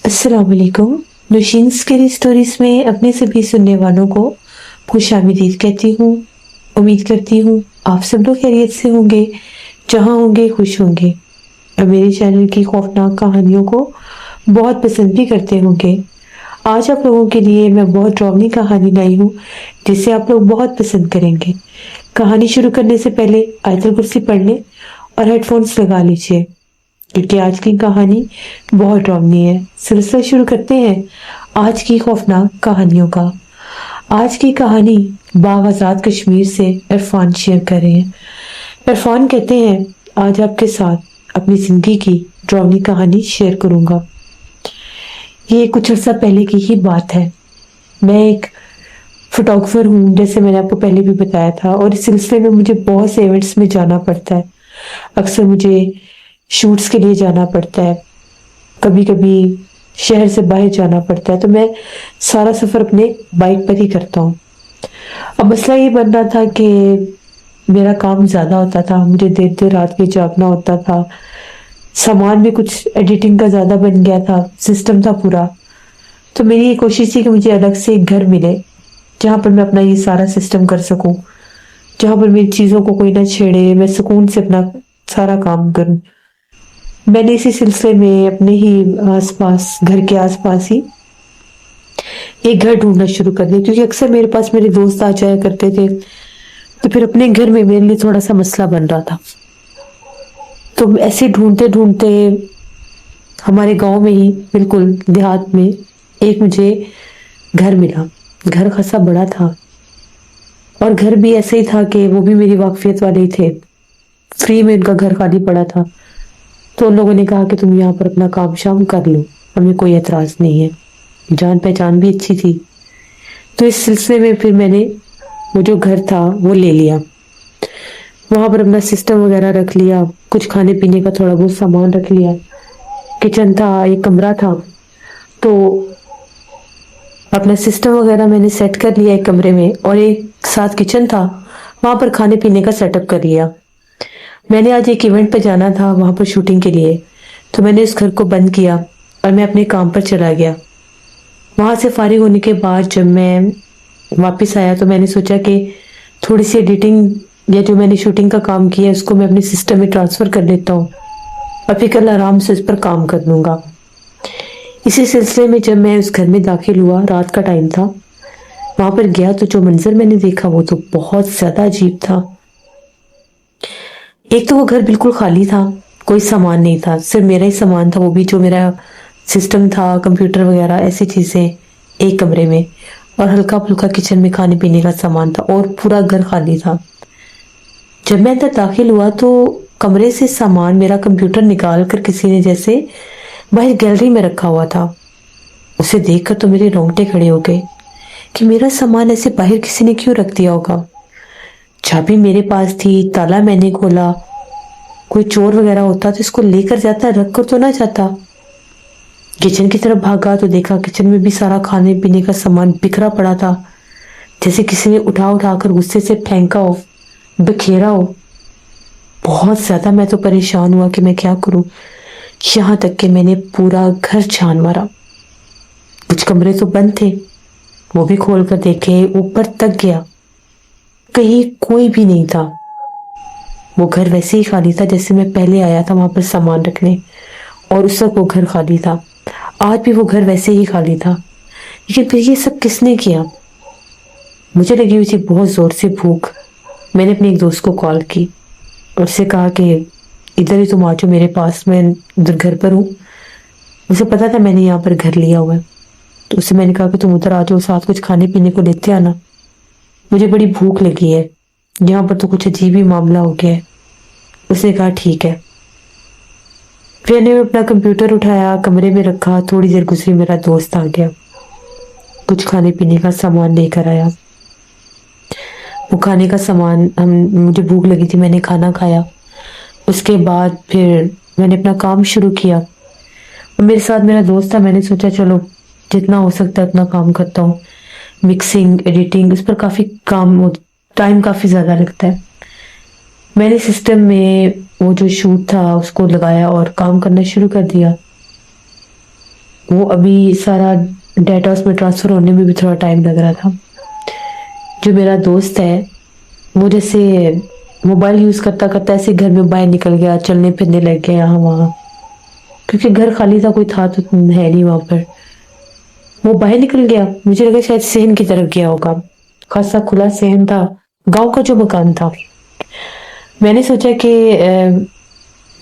अस्सलाम वालेकुम। Nausheen scary stories में अपने सभी सुनने वालों को खुश आमदीद कहती हूँ। उम्मीद करती हूँ आप सब लोग खैरियत से होंगे, जहाँ होंगे खुश होंगे और मेरे चैनल की खौफनाक कहानियों को बहुत पसंद भी करते होंगे। आज आप लोगों के लिए मैं बहुत डरावनी कहानी लाई हूँ जिसे आप लोग बहुत पसंद करेंगे। कहानी शुरू करने से पहले आयतल कुर्सी पढ़ लें और हेडफोन्स लगा लीजिए क्योंकि आज की कहानी बहुत डरावनी है। सिलसिला शुरू करते हैं आज की खौफनाक कहानियों का। आज की कहानी बाग आजाद कश्मीर से इरफान शेयर कर रहे हैं। इरफान कहते हैं आज आपके साथ अपनी जिंदगी की डरावनी कहानी शेयर करूंगा। ये कुछ अर्सा पहले की ही बात है। मैं एक फोटोग्राफर हूँ, जैसे मैंने आपको पहले भी बताया था, और इस सिलसिले में मुझे बहुत से इवेंट्स में जाना पड़ता है। अक्सर मुझे शूट्स के लिए जाना पड़ता है, कभी कभी शहर से बाहर जाना पड़ता है, तो मैं सारा सफर अपने बाइक पर ही करता हूँ। अब मसला ये बन रहा था कि मेरा काम ज्यादा होता था, मुझे देर देर रात के जागना होता था, सामान भी कुछ एडिटिंग का ज्यादा बन गया था, सिस्टम था पूरा। तो मेरी ये कोशिश थी कि मुझे अलग से एक घर मिले जहाँ पर मैं अपना ये सारा सिस्टम कर सकूं, जहाँ पर मेरी चीजों को कोई ना छेड़े, मैं सुकून से अपना सारा काम करूं। मैंने इसी सिलसिले में अपने ही आसपास, घर के आसपास ही एक घर ढूंढना शुरू कर दिया, क्योंकि अक्सर मेरे पास मेरे दोस्त आ जाया करते थे, तो फिर अपने घर में मेरे लिए थोड़ा सा मसला बन रहा था। तो ऐसे ढूंढते ढूंढते हमारे गांव में ही, बिल्कुल देहात में, एक मुझे घर मिला। घर खासा बड़ा था और घर भी ऐसे ही था कि वो भी मेरी वाकफियत वाले ही थे। फ्री में उनका घर खाली पड़ा था, तो उन लोगों ने कहा कि तुम यहाँ पर अपना काम शाम कर लो, हमें कोई एतराज नहीं है। जान पहचान भी अच्छी थी, तो इस सिलसिले में फिर मैंने वो जो घर था वो ले लिया। वहां पर अपना सिस्टम वगैरह रख लिया, कुछ खाने पीने का थोड़ा बहुत सामान रख लिया। किचन था, एक कमरा था, तो अपना सिस्टम वगैरह मैंने सेट कर लिया एक कमरे में, और एक साथ किचन था, वहां पर खाने पीने का सेटअप कर लिया। मैंने आज एक इवेंट पे जाना था वहां पर शूटिंग के लिए, तो मैंने उस घर को बंद किया और मैं अपने काम पर चला गया। वहां से फारिग होने के बाद जब मैं वापस आया तो मैंने सोचा कि थोड़ी सी एडिटिंग या जो मैंने शूटिंग का काम किया उसको मैं अपने सिस्टम में ट्रांसफर कर देता हूँ और फिर कल आराम से उस पर काम कर लूंगा। इसी सिलसिले में जब मैं उस घर में दाखिल हुआ, रात का टाइम था, वहां पर गया तो जो मंजर मैंने देखा वो तो बहुत ज्यादा अजीब था। एक तो वो घर बिल्कुल खाली था, कोई सामान नहीं था, सिर्फ मेरा ही सामान था, वो भी जो मेरा सिस्टम था, कंप्यूटर वगैरह ऐसी चीजें एक कमरे में, और हल्का फुल्का किचन में खाने पीने का सामान था, और पूरा घर खाली था। जब मैं अंदर दाखिल हुआ तो कमरे से सामान, मेरा कंप्यूटर निकाल कर किसी ने जैसे बाहर गैलरी में रखा हुआ था। उसे देखकर तो मेरे रोंगटे खड़े हो गए कि मेरा सामान ऐसे बाहर किसी ने क्यों रख दिया होगा। चाबी मेरे पास थी, ताला मैंने खोला, कोई चोर वगैरह होता तो इसको लेकर जाता, रख कर तो ना जाता। किचन की तरफ भागा तो देखा किचन में भी सारा खाने पीने का सामान बिखरा पड़ा था, जैसे किसी ने उठा उठा कर गुस्से से फेंका हो, बिखेरा हो। बहुत ज्यादा मैं तो परेशान हुआ कि मैं क्या करूं। यहाँ तक कि मैंने पूरा घर छान मारा। कुछ कमरे तो बंद थे, वो भी खोल कर देखे, ऊपर तक गया, कहीं कोई भी नहीं था। वो घर वैसे ही खाली था जैसे मैं पहले आया था वहां पर सामान रखने, और उस वक्त वो घर खाली था। आज भी वो घर वैसे ही खाली था। लेकिन फिर ये सब किसने किया? मुझे लगी हुई थी बहुत जोर से भूख। मैंने अपने एक दोस्त को कॉल की और उससे कहा कि इधर ही तुम आ जाओ मेरे पास, मैं उधर घर पर हूँ। उसे पता था मैंने यहाँ पर घर लिया हुआ है, तो उससे मैंने कहा कि तुम उधर आ जाओ, साथ कुछ खाने पीने को लेते आना, मुझे बड़ी भूख लगी है, यहाँ पर तो कुछ अजीब ही मामला हो गया है। उसने कहा ठीक है। फिर मैंने अपना कंप्यूटर उठाया, कमरे में रखा, थोड़ी देर गुजरी, मेरा दोस्त आ गया, कुछ खाने पीने का सामान लेकर आया। वो खाने का सामान, मुझे भूख लगी थी, मैंने खाना खाया। उसके बाद फिर मैंने अपना काम शुरू किया, और मेरे साथ मेरा दोस्त था। मैंने सोचा चलो जितना हो सकता है उतना काम करता हूँ। मिक्सिंग, एडिटिंग, उस पर काफी काम, टाइम काफी ज्यादा लगता है। मैंने सिस्टम में वो जो शूट था उसको लगाया और काम करना शुरू कर दिया। وہ ابھی سارا ڈیٹا اس میں ٹرانسفر ہونے میں بھی تھوڑا ٹائم لگ رہا تھا. جو میرا دوست ہے وہ جیسے موبائل یوز کرتا کرتا ایسے گھر میں باہر نکل گیا, چلنے پھرنے لگ گیا یہاں وہاں, کیونکہ گھر خالی تھا, کوئی تھا تو ہے نہیں وہاں پر. وہ باہر نکل گیا, مجھے لگا شاید صحن کی طرف گیا ہوگا. خاصا کھلا صحن تھا, گاؤں کا جو مکان تھا. میں نے سوچا کہ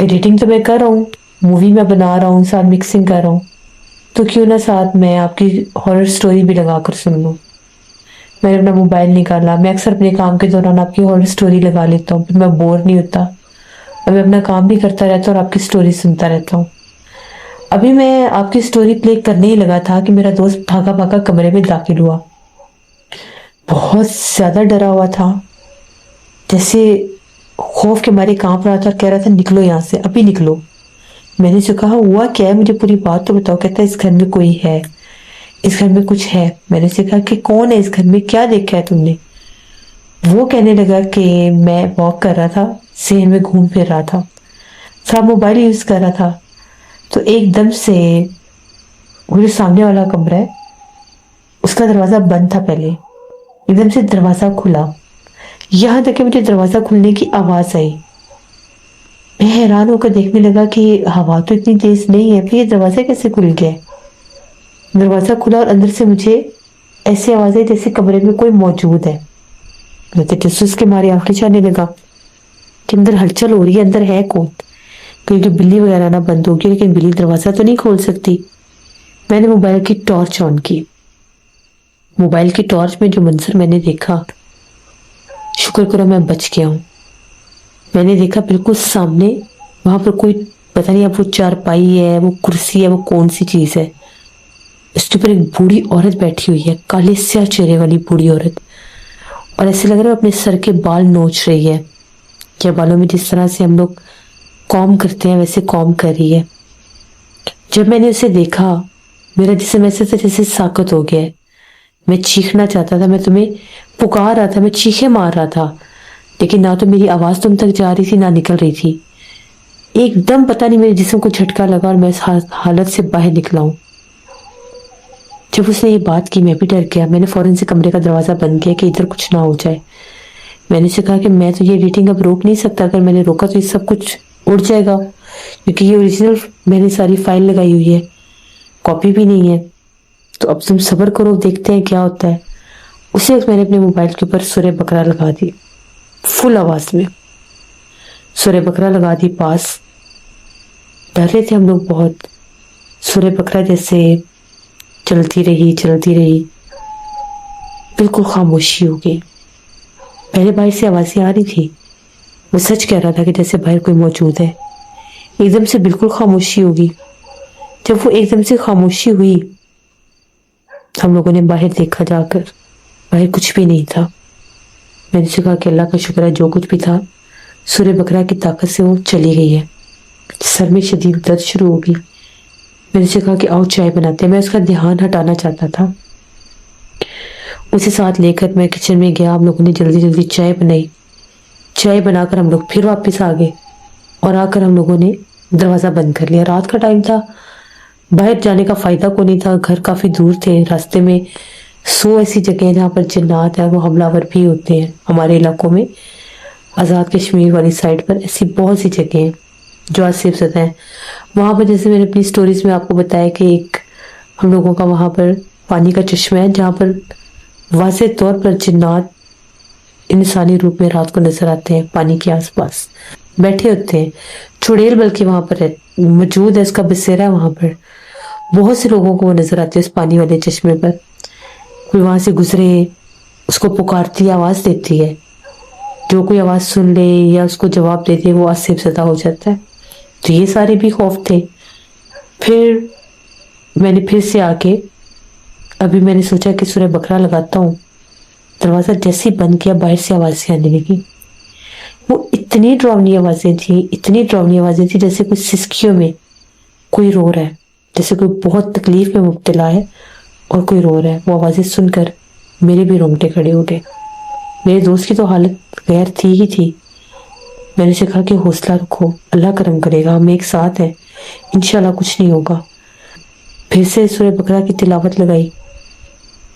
ایڈیٹنگ تو میں کر رہا ہوں, مووی میں بنا رہا ہوں, ساتھ مکسنگ کر رہا ہوں, تو کیوں نہ ساتھ میں آپ کی ہارر سٹوری بھی لگا کر سن لوں. میں نے اپنا موبائل نکالا. میں اکثر اپنے کام کے دوران آپ کی ہارر سٹوری لگا لیتا ہوں, پھر میں بور نہیں ہوتا, اور میں اپنا کام بھی کرتا رہتا ہوں اور آپ کی سٹوری سنتا رہتا ہوں. ابھی میں آپ کی سٹوری پلے کرنے ہی لگا تھا کہ میرا دوست بھاگا بھاگا کمرے میں داخل ہوا. بہت زیادہ ڈرا ہوا تھا, جیسے خوف کے مارے کانپ رہا تھا, کہہ رہا تھا نکلو یہاں سے, ابھی نکلو. میں نے سے کہا ہوا کیا ہے, مجھے پوری بات تو بتاؤ. کہتا ہے اس گھر میں کوئی ہے, اس گھر میں کچھ ہے. میں نے سے کہا کہ کون ہے اس گھر میں, کیا دیکھا ہے تم نے؟ وہ کہنے لگا کہ میں واک کر رہا تھا, صحن میں گھوم پھر رہا تھا, صاحب موبائل یوز کر رہا تھا, تو ایک دم سے وہ جو سامنے والا کمرہ ہے اس کا دروازہ بند تھا پہلے, ایک دم سے دروازہ کھلا. یہاں تک کہ مجھے دروازہ کھلنے کی آواز آئی. میں حیران ہو کر دیکھنے لگا کہ ہوا تو اتنی تیز نہیں ہے, پھر یہ دروازہ کیسے کھل گیا؟ دروازہ کھلا اور اندر سے مجھے ایسی آواز آئی جیسے کمرے میں کوئی موجود ہے. میں تو جسوس کے مارے آنکھیں چاہنے لگا کہ اندر ہلچل ہو رہی ہے, اندر ہے کون؟ کیونکہ بلی وغیرہ نہ بند ہوگی, لیکن بلی دروازہ تو نہیں کھول سکتی. میں نے موبائل کی ٹارچ آن کی. موبائل کی ٹارچ میں جو منظر میں نے دیکھا, شکر کرو میں بچ گیا ہوں. میں نے دیکھا بالکل سامنے وہاں پر کوئی پتہ نہیں, اب وہ چارپائی ہے, وہ کرسی ہے, وہ کون سی چیز ہے, اس کے اوپر ایک بوڑھی عورت بیٹھی ہوئی ہے, کالے سیاہ چہرے والی بوڑھی عورت, اور ایسے لگ رہا ہے اپنے سر کے بال نوچ رہی ہے, یا بالوں میں جس طرح سے ہم لوگ کام کرتے ہیں ویسے کام کر رہی ہے. جب میں نے اسے دیکھا میرا جسم ایسے سے جیسے ساکت ہو گیا ہے. میں چیخنا چاہتا تھا, میں تمہیں پکار رہا تھا, میں چیخیں مار رہا تھا, لیکن نہ تو میری آواز تم تک جا رہی تھی نہ نکل رہی تھی. ایک دم پتہ نہیں میرے جسم کو جھٹکا لگا اور میں اس حالت سے باہر نکلا ہوں. جب اس نے یہ بات کی میں بھی ڈر گیا. میں نے فوراً سے کمرے کا دروازہ بند کیا کہ ادھر کچھ نہ ہو جائے. میں نے اسے کہا کہ میں تو یہ ایڈیٹنگ اب روک نہیں سکتا, اگر میں نے روکا تو یہ سب کچھ اڑ جائے گا, کیونکہ یہ اوریجنل میں نے ساری فائل لگائی ہوئی ہے, کاپی بھی نہیں ہے. تو اب تم صبر کرو, دیکھتے ہیں کیا ہوتا ہے. اسی وقت میں نے اپنے موبائل کے اوپر سورہ بقرہ لگا دی, فل آواز میں سورہ بقرہ لگا دی پاس. ڈر رہے تھے ہم لوگ بہت. سورہ بقرہ جیسے چلتی رہی, بالکل خاموشی ہو گئی. پہلے باہر سے آوازیں آ رہی تھی, وہ سچ کہہ رہا تھا کہ جیسے باہر کوئی موجود ہے. ایک دم سے بالکل خاموشی ہوگی. جب وہ ایک دم سے خاموشی ہوئی, ہم لوگوں نے باہر دیکھا جا کر, باہر کچھ بھی نہیں تھا. میں نے کہا کہ اللہ کا شکر ہے جو کچھ بھی تھا سورہ بقرہ کی طاقت سے وہ چلی گئی ہے. سر میں شدید درد شروع ہو گئی. میں نے کہا کہ آؤ چائے بناتے ہیں. میں اس کا دھیان ہٹانا چاہتا تھا. اسے ساتھ لے کر میں کچن میں گیا. ہم لوگوں نے جلدی جلدی چائے بنائی. چائے بنا کر ہم لوگ پھر واپس آ گئے, اور آ کر ہم لوگوں نے دروازہ بند کر لیا. رات کا ٹائم تھا, باہر جانے کا فائدہ کو نہیں تھا, گھر کافی دور تھے. راستے میں 100 ایسی جگہ جہاں پر جنات ہیں, وہ حملہ ور بھی ہوتے ہیں. ہمارے علاقوں میں آزاد کشمیر والی سائڈ پر ایسی بہت سی جگہ ہیں جو آصف زدہ ہیں. وہاں پر جیسے میں نے اپنی سٹوریز میں آپ کو بتایا کہ ایک ہم لوگوں کا وہاں پر پانی کا چشمہ ہے, جہاں پر واضح طور پر جنات انسانی روپ میں رات کو نظر آتے ہیں, پانی کے آس پاس بیٹھے ہوتے ہیں. چڑیل بلکہ وہاں پر موجود ہے, اس کا بسیرا ہے وہاں پر. بہت سے لوگوں کو وہ نظر آتے ہیں اس پانی والے چشمے پر. کوئی وہاں سے گزرے, اس کو پکارتی آواز دیتی ہے. جو کوئی آواز سن لے یا اس کو جواب دے دے وہ آصف زدہ ہو جاتا ہے. تو یہ سارے بھی خوف تھے. پھر میں نے پھر سے آ کے ابھی میں نے سوچا کہ سورہ بقرہ لگاتا ہوں. دروازہ جیسے ہی بند کیا باہر سے آوازیں آنے لگی. وہ اتنی ڈراؤنی آوازیں تھیں جیسے کوئی سسکیوں میں کوئی رو رہا ہے, جیسے کوئی بہت تکلیف میں مبتلا ہے اور کوئی رو رہا ہے. وہ آوازیں سن کر میرے بھی رونگٹے کھڑے ہو گئے. میرے دوست کی تو حالت غیر تھی ہی تھی. میں نے اسے کہا کہ حوصلہ رکھو, اللہ کرم کرے گا, ہم ایک ساتھ ہیں, انشاءاللہ کچھ نہیں ہوگا. फिर से सूरह बकरा की तिलावत लगाई।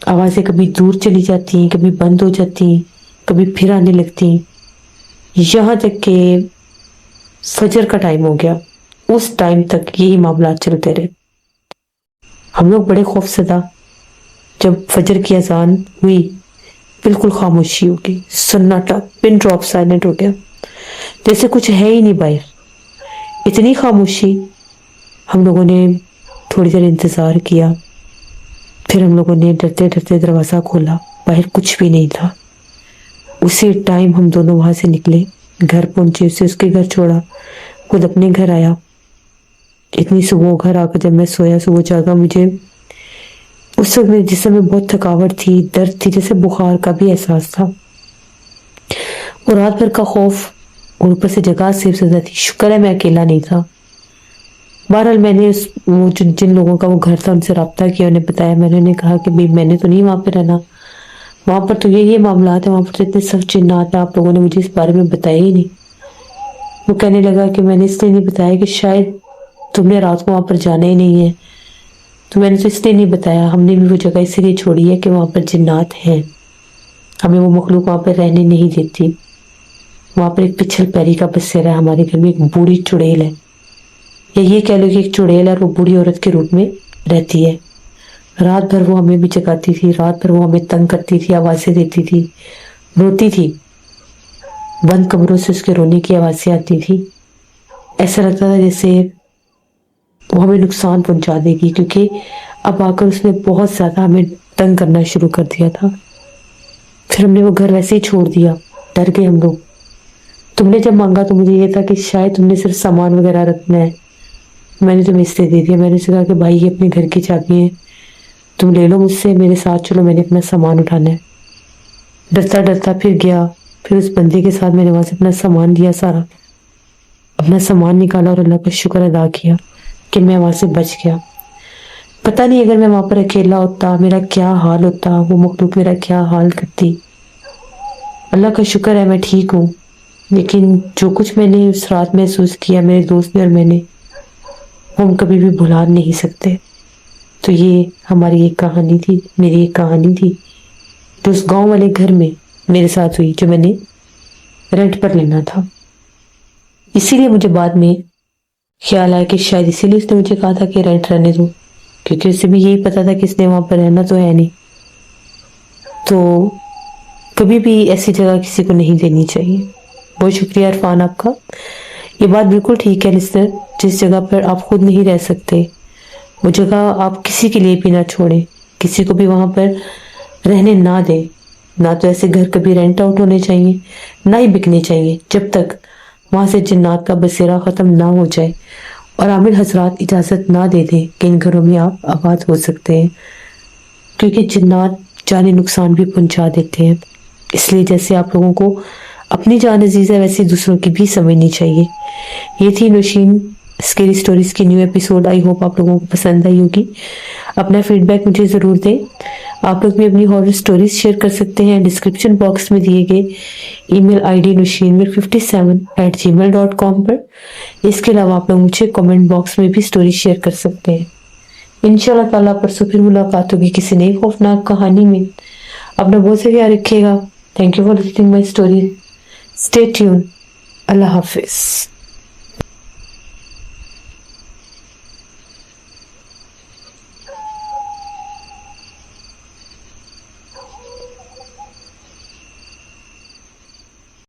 आवाज़ें कभी दूर चली जाती, कभी बंद हो जाती, कभी फिर आने लगती, यहाँ तक कि फजर का टाइम हो गया। उस टाइम तक यही मामला चलते रहे। हम लोग बड़े खौफजदा, जब फजर की अजान हुई बिल्कुल खामोशी हो गई, सन्नाटा, पिन ड्रॉप साइलेंट हो गया, जैसे कुछ है ही नहीं बाहर। इतनी खामोशी। हम लोगों ने थोड़ी देर इंतज़ार किया, फिर हम लोगों ने डरते डरते दरवाज़ा खोला, बाहर कुछ भी नहीं था। उसी टाइम हम दोनों वहाँ से निकले, घर पहुंचे, उसे उसके घर छोड़ा, खुद अपने घर आया। इतनी सुबह घर आकर जब मैं सोया, सुबह जागा, मुझे उस वक्त मेरे जिस्म में बहुत थकावट थी, दर्द थी, जैसे बुखार का भी एहसास था, और रात भर का खौफ, और ऊपर से जगह सेब सजा थी। शुक्र है मैं अकेला नहीं था। बहरहाल मैंने वो जिन लोगों का वो घर था उनसे रब्ता किया, उन्हें बताया। मैंने उन्हें कहा कि भाई मैंने तो नहीं वहाँ पे रहना, वहाँ पर तो ये मामला है, वहाँ पर तो इतने सब जिन्नात हैं, आप लोगों ने मुझे इस बारे में बताया ही नहीं। वो कहने लगा कि मैंने इसलिए नहीं बताया कि शायद तुमने रात को वहाँ पर जाना ही नहीं है, तो मैंने तो इसलिए नहीं बताया। हमने भी वो जगह इसलिए छोड़ी है कि वहाँ पर जिन्नात हैं, हमें वो मखलूक वहाँ पर रहने नहीं देती। वहाँ पर एक पिछल पैरी का बसेरा है, हमारे घर में एक बूढ़ी चुड़ैल है, या ये कह लो कि एक चुड़ैल है, और वो बूढ़ी औरत के रूप में रहती है। रात भर वो हमें भी जगाती थी, रात भर वो हमें तंग करती थी, आवाज़ें देती थी, रोती थी, बंद कमरों से उसके रोने की आवाज़ें आती थी। ऐसा लगता था जैसे वो हमें नुकसान पहुंचा देगी, क्योंकि अब आकर उसने बहुत ज़्यादा हमें तंग करना शुरू कर दिया था। फिर हमने वो घर वैसे ही छोड़ दिया, डर गए हम लोग। तुमने जब मांगा तो मुझे ये था कि शायद तुमने सिर्फ सामान वगैरह रखना है, मैंने तुम्हें इसलिए दे दिया। मैंने उससे कहा कि भाई ये अपने घर की चाबी है, तुम ले लो मुझसे, मेरे साथ चलो, मैंने अपना सामान उठाना है। डरता डरता फिर गया, फिर उस बंदे के साथ मैंने वहां से अपना सामान दिया, सारा अपना सामान निकाला, और अल्लाह का शुक्र अदा किया कि मैं वहां से बच गया। पता नहीं अगर मैं वहां पर अकेला होता मेरा क्या हाल होता, वो मखलूक मेरा क्या हाल करती। अल्लाह का शुक्र है मैं ठीक हूँ, लेकिन जो कुछ मैंने उस रात महसूस किया, मेरे दोस्त ने और मैंने, वो हम कभी भी भुला नहीं सकते। तो ये हमारी एक कहानी थी, मेरी एक कहानी थी, जो उस गांव वाले घर में मेरे साथ हुई, जो मैंने रेंट पर लेना था। इसीलिए मुझे बाद में ख्याल आया कि शायद इसीलिए उसने मुझे कहा था कि रेंट रहने दो, क्योंकि उसे भी यही पता था कि इसने वहां पर रहना तो है नहीं। तो कभी भी ऐसी जगह किसी को नहीं देनी चाहिए। बहुत शुक्रिया इरफान आपका। ये बात बिल्कुल ठीक है लिस्टर, जिस जगह पर आप खुद नहीं रह सकते, वो जगह आप किसी के लिए भी ना छोड़ें, किसी को भी वहां पर रहने ना दें। ना तो ऐसे घर कभी रेंट आउट होने चाहिए, ना ही बिकने चाहिए, जब तक वहां से जिन्नात का बसेरा खत्म ना हो जाए और आमिर हजरात इजाजत ना दे दें कि इन घरों में आप आबाद हो सकते हैं, क्योंकि जिन्नात जाने नुकसान भी पहुंचा देते हैं। इसलिए जैसे आप लोगों को अपनी जान अजीज है, वैसे दूसरों की भी समझनी चाहिए। ये थी नौशीन स्केरी स्टोरीज की न्यू एपिसोड। आई होप आप लोगों को पसंद आई होगी। अपना फीडबैक मुझे ज़रूर दें। आप लोग भी अपनी हॉरर स्टोरीज शेयर कर सकते हैं डिस्क्रिप्शन बॉक्स में दिए गए ईमेल आईडी nushinmir57@gmail.com पर। इसके अलावा आप लोग मुझे कमेंट बॉक्स में भी स्टोरी शेयर कर सकते हैं। इंशाल्लाह ताला परसों फिर मुलाकात होगी किसी नई खौफनाक कहानी में। अपना बहुत से ख्याल रखिएगा। Thank you for listening my story. Stay tune. Allah Hafiz.